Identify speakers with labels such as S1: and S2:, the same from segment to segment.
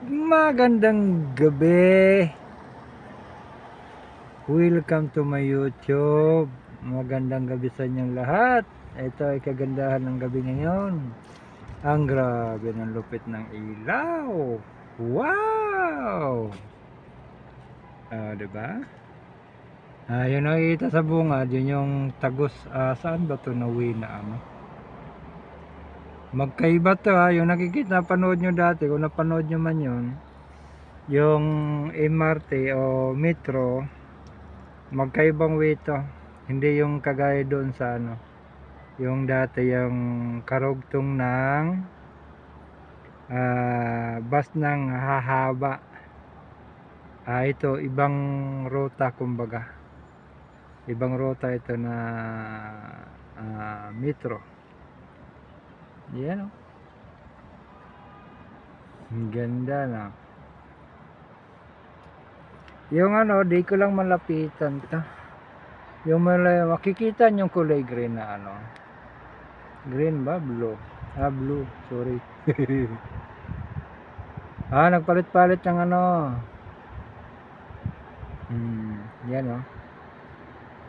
S1: Magandang gabi. Welcome to my YouTube. Magandang gabi sa inyong lahat. Ito ay kagandahan ng gabi ngayon. Ang grabe ng lupit ng ilaw. Wow! Diba? Yung nakikita sa bungad, yun yung tagos. Saan ba ito nawi na ano? Magkaiba to yung nakikita, napanood nyo dati. Kung napanood nyo man yun, yung MRT o Metro, magkaibang way to. Hindi yung kagaya doon sa ano, yung dati yung karugtong ng bus ng hahaba. Ito ibang ruta, kumbaga ibang ruta ito na metro. Yan ang ganda na. Yung ano, di ko lang malapitan to. Yung makikita yung kulay green na ano. Green ba? Blue. Blue. Sorry. Nagpalit-palit ng ano. Yan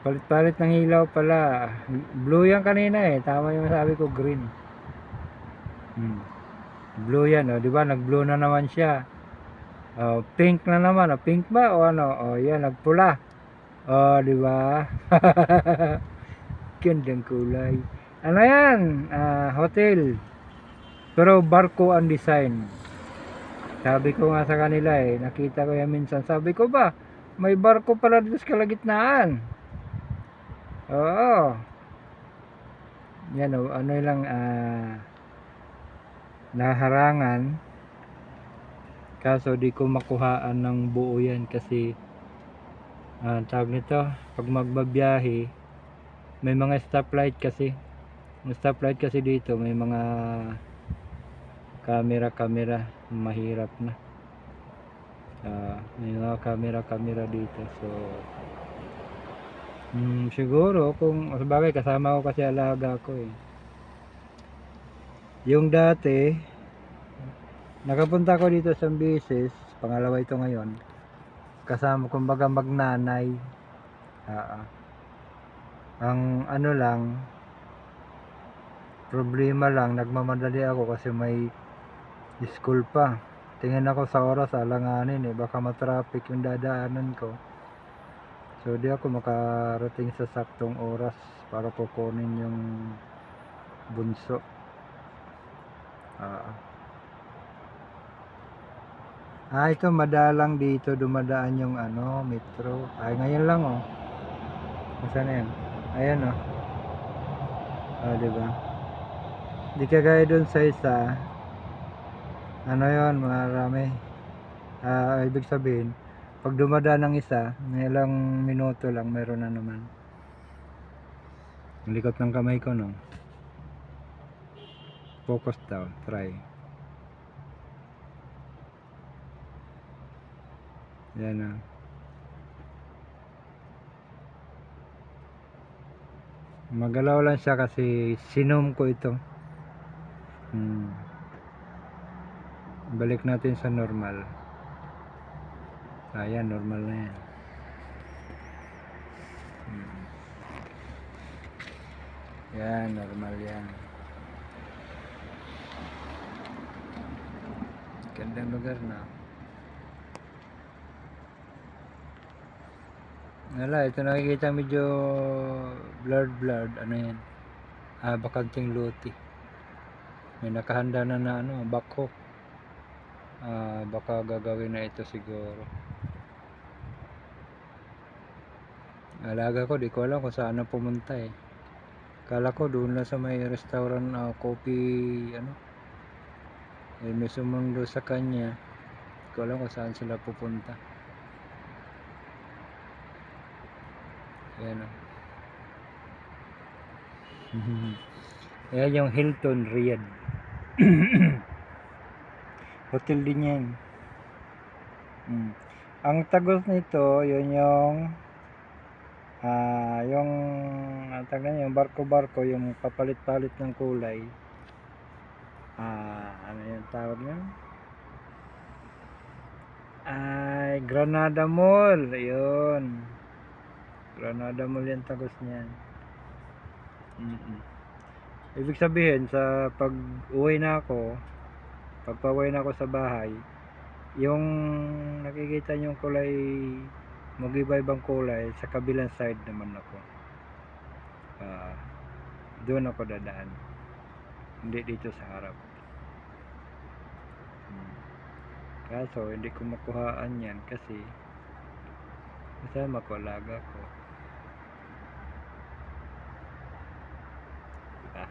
S1: palit-palit ng ilaw pala. Blue yan kanina tama yung sabi ko, green. Blue yan di ba? Nag-blue na naman siya. Pink na naman. Pink ba o ano? Yan, nagpula. Di ba? Gandang kulay. Ano yan? Hotel. Pero barko ang design. Sabi ko nga sa kanila nakita ko yan minsan. Sabi ko ba, may barko pala dito sa kalagitnaan. Oo. Yan ano lang naharangan. Kaso di ko makuhaan ng buo yan kasi tawag nito, pag magbabiyahe may mga stoplight kasi. May stoplight kasi dito, may mga camera mahirap na. May mga camera dito. So siguro kung sabagay kasama ko kasi alaga ko yung dati nakapunta ko dito sa beses, pangalawa ito ngayon, kasama kumbaga magnanay. Ang ano lang, problema lang, nagmamadali ako kasi may school pa. Tingin ako sa oras, alanganin baka matraffic yung dadaanan ko. So di ako makarating sa saktong oras para kukunin yung bunso. Ito madalang dito dumadaan yung ano, metro. Ngayon lang Saan na yan? Ayan diba? Di kagaya dun sa isa, ano yon, marami. Ibig sabihin, pag dumadaan ng isa, may ilang minuto lang, meron na naman. Ang likot ng kamay ko focus down, try. Yan magalaw lang siya kasi sinom ko ito. Balik natin sa normal. Ayan, normal na yan. Yan, normal yan. Gandang lugar na. Ito nakikita medyo blurred. Ano yan? Bakanting lote. May nakahanda na backhoe. Baka gagawin na ito siguro. Alaga ko, di ko alam kung saan na pumunta Kala ko doon lang sa may restaurant coffee may sumundo sa kanya. Di ko alam kung saan sila pupunta. Ayan Ayan yung Hilton Riyadh. Hotel din yan. Ang tagos nito, yun yung yung barko-barko, yung papalit-palit ng kulay. Ano yung tawag yun? Granada Mall. Ayun. Granada Mall yan tagos niyan. Ibig sabihin sa pag uwi na ako, pagpauwi na ako sa bahay, yung nakikita nyo yung kulay, mag-iba-ibang kulay, sa kabilang side naman ako. Doon ako dadaan. Hindi dito sa harap. Kaso hindi ko makuhaan yan kasi kasama ko alaga ko. Diba?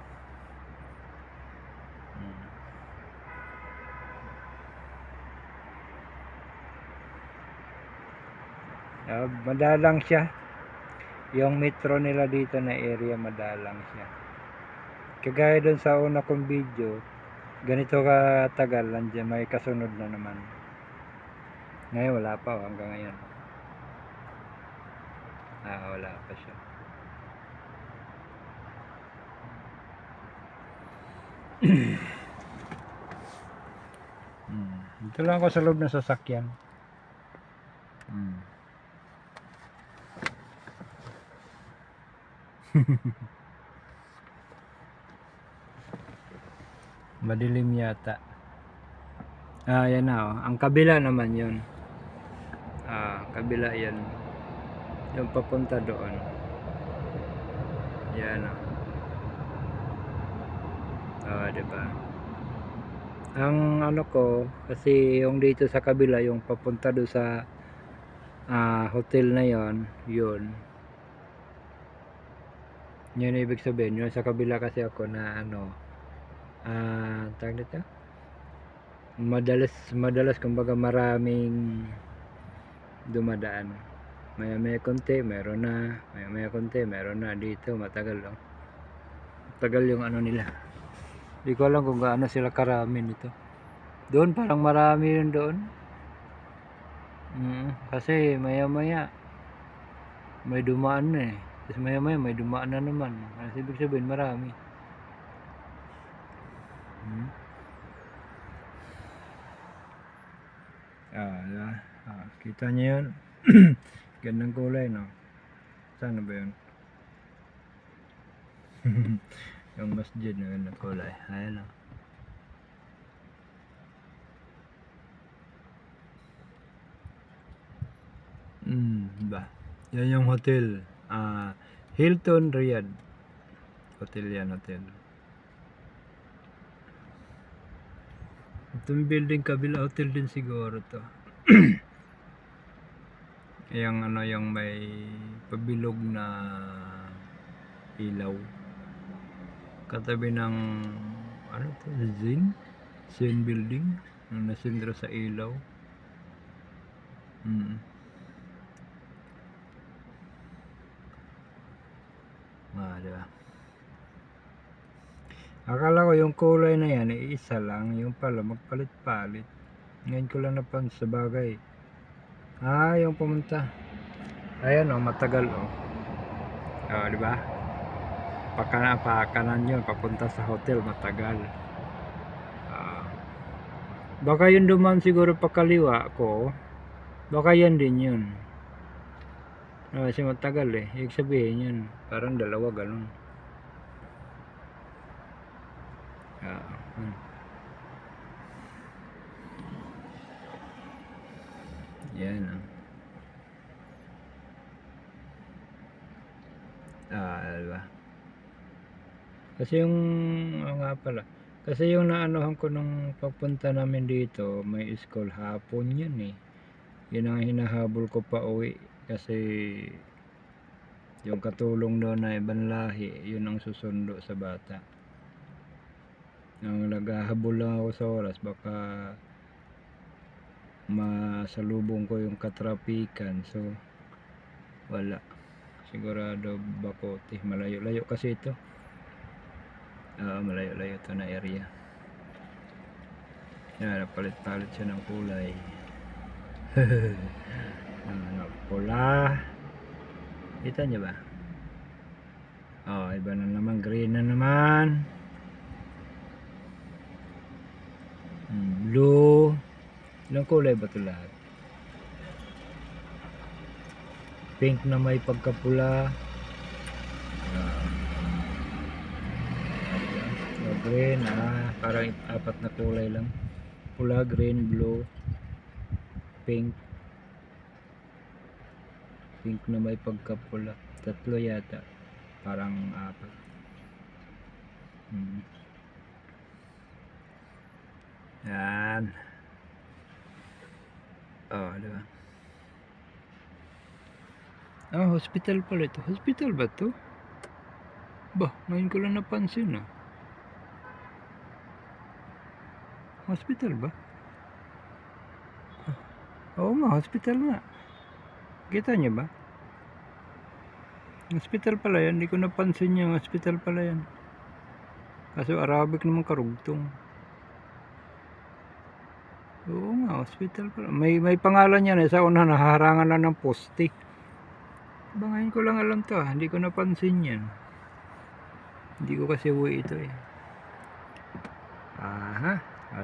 S1: Madalang siya. Yung metro nila dito na area, madalang siya. Kagaya doon sa una kong video, ganito katagal, nandiyan may kasunod na naman. Ngayon wala pa, hanggang ngayon. Wala pa siya. Dito lang ako sa loob ng sasakyan. Madilim yata. Yan na oh. Ang kabila naman yun. Kabila yan. Yung papunta doon. Yan oh. Diba? Ang ano ko, kasi yung dito sa kabila, yung papunta doon sa hotel na yon, yun. Yun ibig sabihin, yun sa kabila kasi ako na ano, tawag dito? Madalas kumbaga maraming dumadaan. May konti, meron na. May konti, meron na. Dito matagal oh. Matagal yung ano nila. Hindi ko alam kung gaano sila karami nito. Doon parang marami yun doon. Kasi maya may dumaan na eh. Tapos maya may dumaan na naman. Kasi ibig sabihin marami. Kita niyo yun. Gandang kulay no. Saan ba yun? Yung masjid na gandang kulay. Ayan o. Diba? Yan yung hotel. Hilton Riyadh. Hotel yan, hotel. Itong building kabila hotel din siguro to. Yung ano, yung may pabilog na ilaw. Katabi ng ano to? Zen building. Yung nasindro sa ilaw. Diba? Akala ko yung kulay na yan isa lang, yung pala magpalit-palit. Ngayon ko lang napansin sa bagay. Yung pumunta. Ayan oh, matagal oh. Diba? Pakanan yun, papunta sa hotel, matagal. Baka yun duman siguro pakaliwa ko. Baka yan din yun. Kasi matagal eh. Ibig sabihin yun, parang dalawa ganun. Yan diba? Kasi yung nga pala, kasi yung naanohan ko nung pagpunta namin dito, may school hapon yun eh. Yun ang hinahabol ko pa uwi kasi yung katulong doon na ibang lahi, yun ang susundo sa bata. Ang naghahabol lang ako sa oras, baka masalubong ko yung katrapikan, so wala. Sigurado Bacote, malayo-layo kasi ito. Malayo-layo ito na area. Yan, palit-palit siya ng kulay. Pula. Kita nyo ba? Iba na naman, green na naman. Blue. Ilang kulay ba ito lahat? pink na may pagkapula. Green, parang apat na kulay lang. Pula, green, blue, pink. Pink na may pagkapula. Tatlo yata. Parang apat. Yan. Diba? Hospital pala ito. Hospital ba ito? Bah, ngayon ko lang napansin Hospital ba? Oo nga, hospital nga. Kita niyo ba? Hospital pala yan. Hindi ko napansin yung hospital pala yan. Kaso Arabic naman karugtong. Oo nga, hospital pala. May pangalan yan sa una, naharangan na ng poste. Ba, ngayon ko lang alam to Hindi ko napansin yan. Hindi ko kasi uwi ito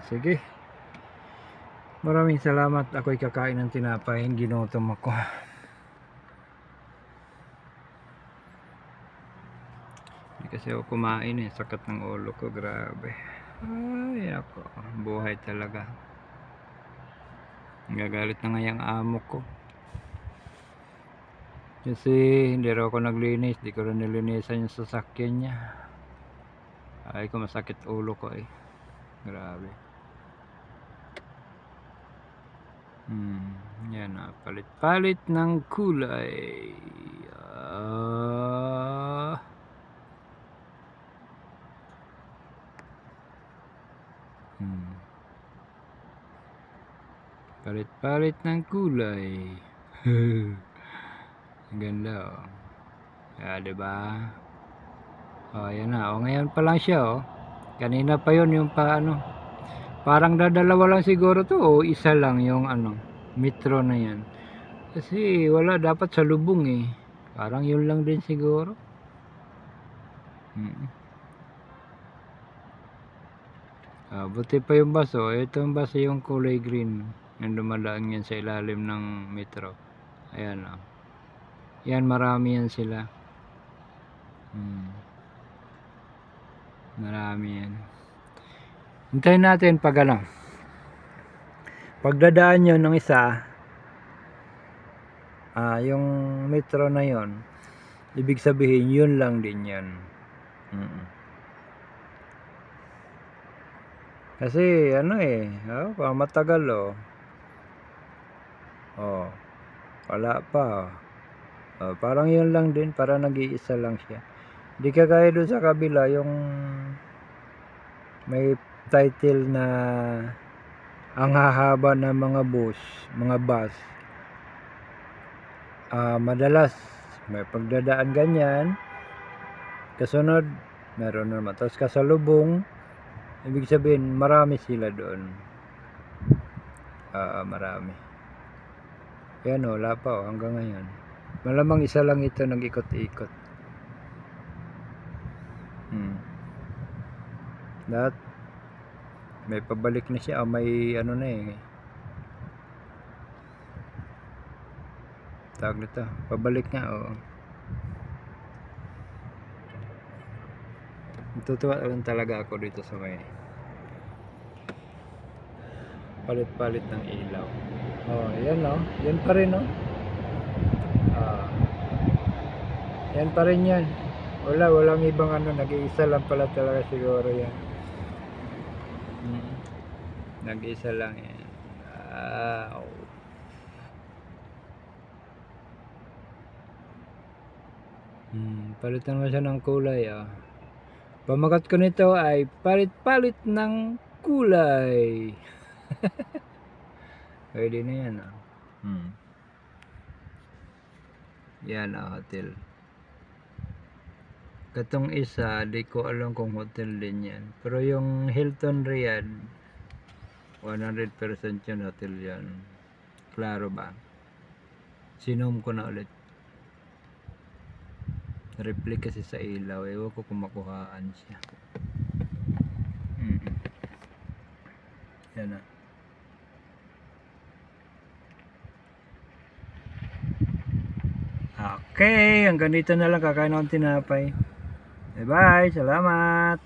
S1: sige. Maraming salamat. Ako'y kakain ng tinapay. Ginutom ako. Hindi kasi ako kumain Sakit ng ulo ko. Grabe. Ay ako. Buhay talaga. Gagalit na nga yung amo ko. Kasi hindi rin ako naglinis. Hindi ko rin nilinisan yung sasakyan niya. Ay ko masakit ulo ko Grabe. Yan palit-palit ng kulay. Palit-palit ng kulay. Ang ganda diba? Yan na. Ngayon pa lang siya Kanina pa yon yung parang dadalawa lang siguro to isa lang yung metro na yan. Kasi wala dapat sa lubong Parang yun lang din siguro. Buti pa yung bus Ito yung bus yung kulay green. Yung dumadaan yan sa ilalim ng metro. Ayan Yan marami yan sila. Marami yan. Hintayin natin pag pagdadaan nyo ng isa yung metro na yon, ibig sabihin yun lang din yan. Kasi matagal wala pa parang yun lang din, parang nag-iisa lang siya. Di kagaya doon sa kabila yung may title na ang hahaba ng mga bus madalas may pagdadaan ganyan, kasunod meron naman, tapos kasalubong, ibig sabihin marami sila doon. Marami yan wala pa hanggang ngayon. Malamang isa lang ito nag-ikot-ikot. Lahat may pabalik na siya may tawag nito, pabalik nga Natutuwa lang talaga ako dito sa may palit-palit ng ilaw. Yan yan pa rin yan pa rin yan. Walang ibang nag-iisa lang pala talaga siguro yan. Nag-iisa lang yan. Palitan mo siya ng kulay Pamagat ko nito ay palit-palit ng kulay. Pwede na yan yan hotel. Katong isa di ko alam kung hotel din yan, pero yung Hilton Riyadh 100% yan hotel yan. Klaro ba? Sinom ko na ulit. Reflect kasi sa ilaw, ewan ko kung makuhaan siya. Yan Okay, hanggang dito na lang, kakain akong tinapay. Bye bye, salamat.